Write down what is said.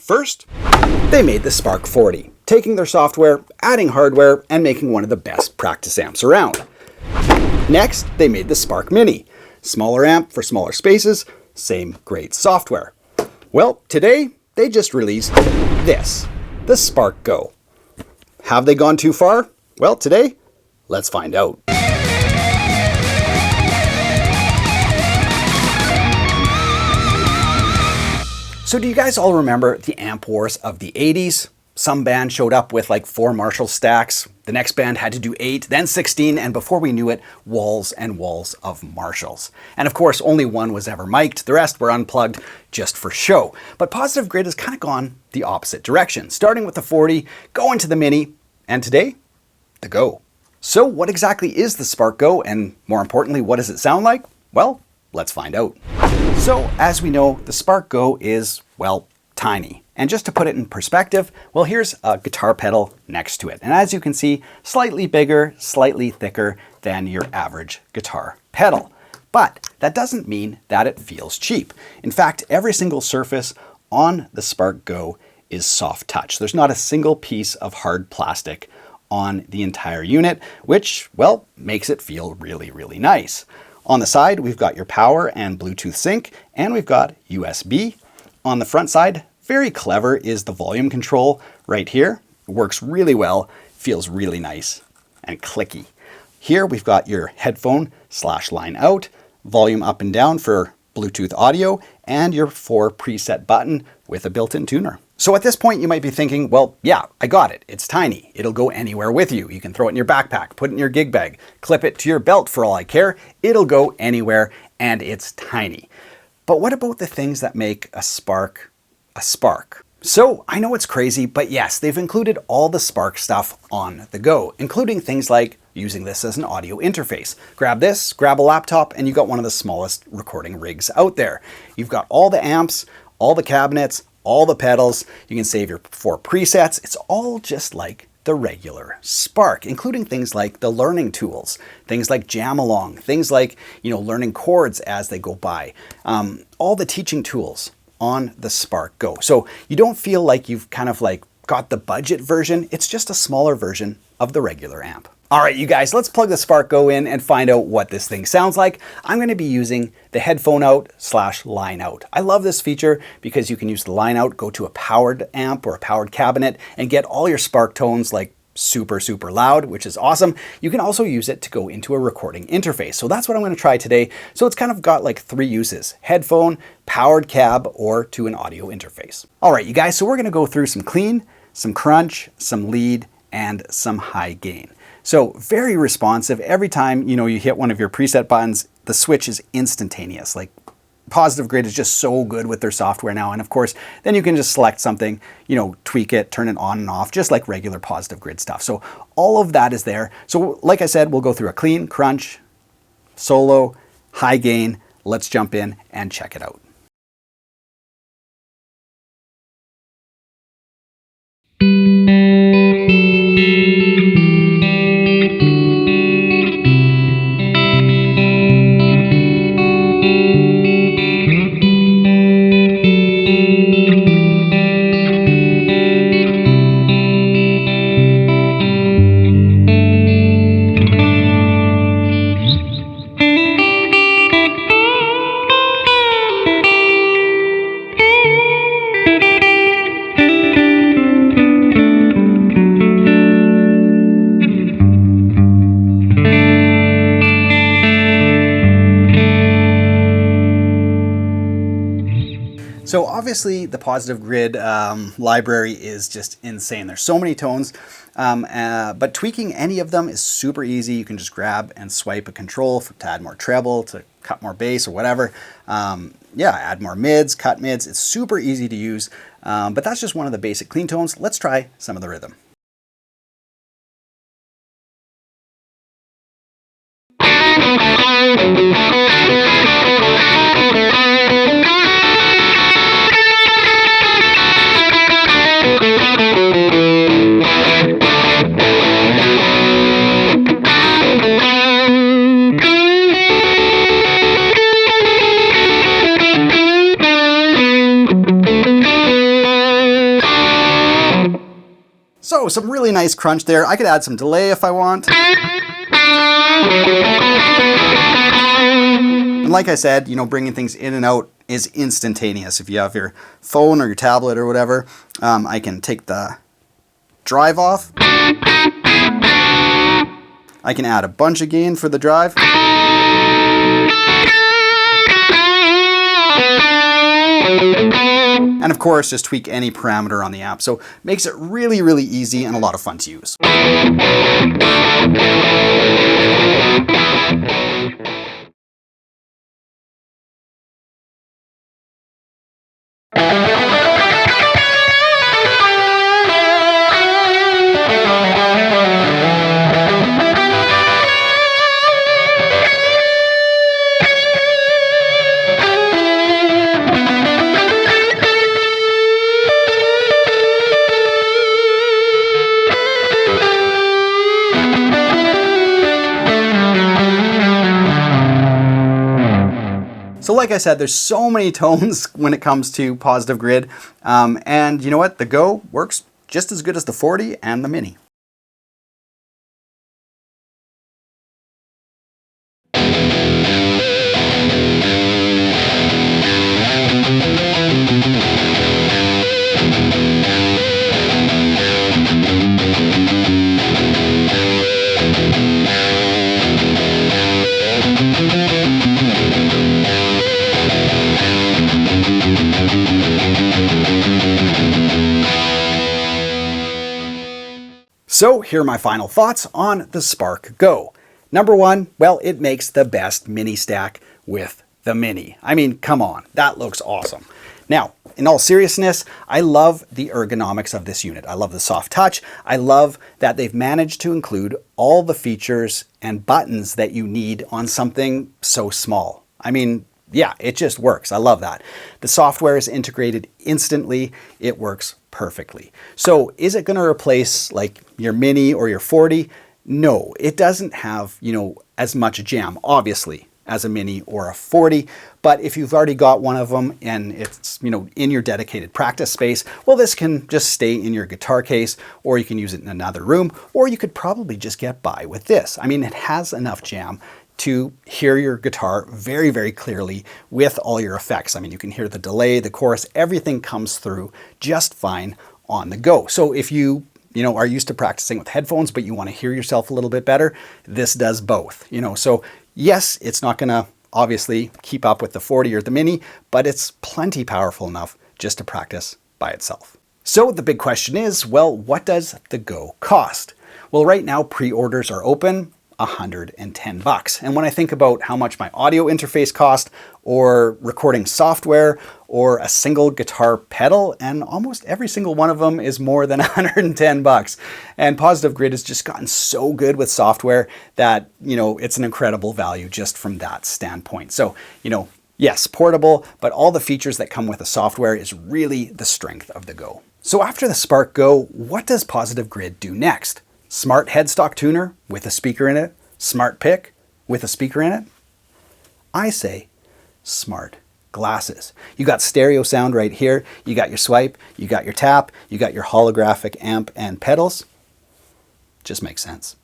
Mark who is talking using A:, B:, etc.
A: First, they made the Spark 40, taking their software, adding hardware, and making one of the best practice amps around. Next, they made the Spark Mini, smaller amp for smaller spaces, same great software. Well, today, they just released this, the Spark Go. Have they gone too far? Well, today, let's find out. So do you guys all remember the amp wars of the 80s? Some band showed up with like 4 Marshall stacks. The next band had to do 8, then 16, and before we knew it, walls and walls of Marshalls. And of course, only one was ever mic'd. The rest were unplugged just for show. But Positive Grid has kind of gone the opposite direction, starting with the 40, going to the Mini, and today, the Go. So what exactly is the Spark Go, and more importantly, what does it sound like? Well, let's find out. So as we know, the Spark Go is, well, tiny. And just to put it in perspective, well, here's a guitar pedal next to it. And as you can see, slightly bigger, slightly thicker than your average guitar pedal. But that doesn't mean that it feels cheap. In fact, every single surface on the Spark Go is soft touch. There's not a single piece of hard plastic on the entire unit, which, well, makes it feel really, really nice. On the side, we've got your power and Bluetooth sync, and we've got USB. On the front side, very clever is the volume control right here. It works really well, feels really nice and clicky. Here we've got your headphone / line out, volume up and down for Bluetooth audio, and your 4 preset button with a built-in tuner. So at this point you might be thinking, well, yeah, I got it. It's tiny. It'll go anywhere with you. You can throw it in your backpack, put it in your gig bag, clip it to your belt for all I care. It'll go anywhere and it's tiny. But what about the things that make a Spark a Spark? So I know it's crazy, but yes, they've included all the Spark stuff on the Go, including things like using this as an audio interface. Grab this, grab a laptop, and you got one of the smallest recording rigs out there. You've got all the amps, all the cabinets, all the pedals. You can save your 4 presets. It's all just like the regular Spark, including things like the learning tools, things like Jam Along, things like, learning chords as they go by, all the teaching tools on the Spark Go. So you don't feel like you've kind of like got the budget version. It's just a smaller version of the regular amp. All right, you guys, let's plug the Spark Go in and find out what this thing sounds like. I'm going to be using the headphone out / line out. I love this feature because you can use the line out, go to a powered amp or a powered cabinet and get all your Spark tones like super, super loud, which is awesome. You can also use it to go into a recording interface. So that's what I'm going to try today. So it's kind of got like 3 uses: headphone, powered cab, or to an audio interface. All right, you guys, so we're going to go through some clean, some crunch, some lead, and some high gain. So very responsive. Every time, you hit one of your preset buttons, the switch is instantaneous. Like Positive Grid is just so good with their software now. And of course, then you can just select something, tweak it, turn it on and off, just like regular Positive Grid stuff. So all of that is there. So like I said, we'll go through a clean, crunch, solo, high gain. Let's jump in and check it out. So obviously the Positive Grid library is just insane. There's so many tones, but tweaking any of them is super easy. You can just grab and swipe a control to add more treble, to cut more bass or whatever. Add more mids, cut mids. It's super easy to use, but that's just one of the basic clean tones. Let's try some of the rhythm. So some really nice crunch there. I could add some delay if I want. And like I said, you know, bringing things in and out is instantaneous. If you have your phone or your tablet or whatever, I can take the drive off. I can add a bunch of gain for the drive. And of course, just tweak any parameter on the amp. So makes it really, really easy and a lot of fun to use. So like I said, there's so many tones when it comes to Positive Grid. And you know what? The Go works just as good as the 40 and the Mini. So here are my final thoughts on the Spark Go. Number one, well, it makes the best mini stack with the Mini. I mean, come on, that looks awesome. Now, in all seriousness, I love the ergonomics of this unit. I love the soft touch. I love that they've managed to include all the features and buttons that you need on something so small. I mean, yeah, it just works. I love that. The software is integrated instantly. It works perfectly. So is it going to replace like your Mini or your 40? No, it doesn't have, you know, as much jam, obviously, as a Mini or a 40. But if you've already got one of them and it's, you know, in your dedicated practice space, well, this can just stay in your guitar case, or you can use it in another room, or you could probably just get by with this. I mean, it has enough jam to hear your guitar very, very clearly with all your effects. I mean, you can hear the delay, the chorus, everything comes through just fine on the go. So if you are used to practicing with headphones, but you want to hear yourself a little bit better, this does both, So yes, it's not going to obviously keep up with the 40 or the Mini, but it's plenty powerful enough just to practice by itself. So the big question is, well, what does the Go cost? Well, right now pre-orders are open. $110. And when I think about how much my audio interface cost, or recording software, or a single guitar pedal, and almost every single one of them is more than $110. And Positive Grid has just gotten so good with software that, it's an incredible value just from that standpoint. So, yes, portable, but all the features that come with the software is really the strength of the Go. So after the Spark Go, what does Positive Grid do next? Smart headstock tuner with a speaker in it, smart pick with a speaker in it? I say smart glasses. You got stereo sound right here, you got your swipe, you got your tap, you got your holographic amp and pedals. Just makes sense.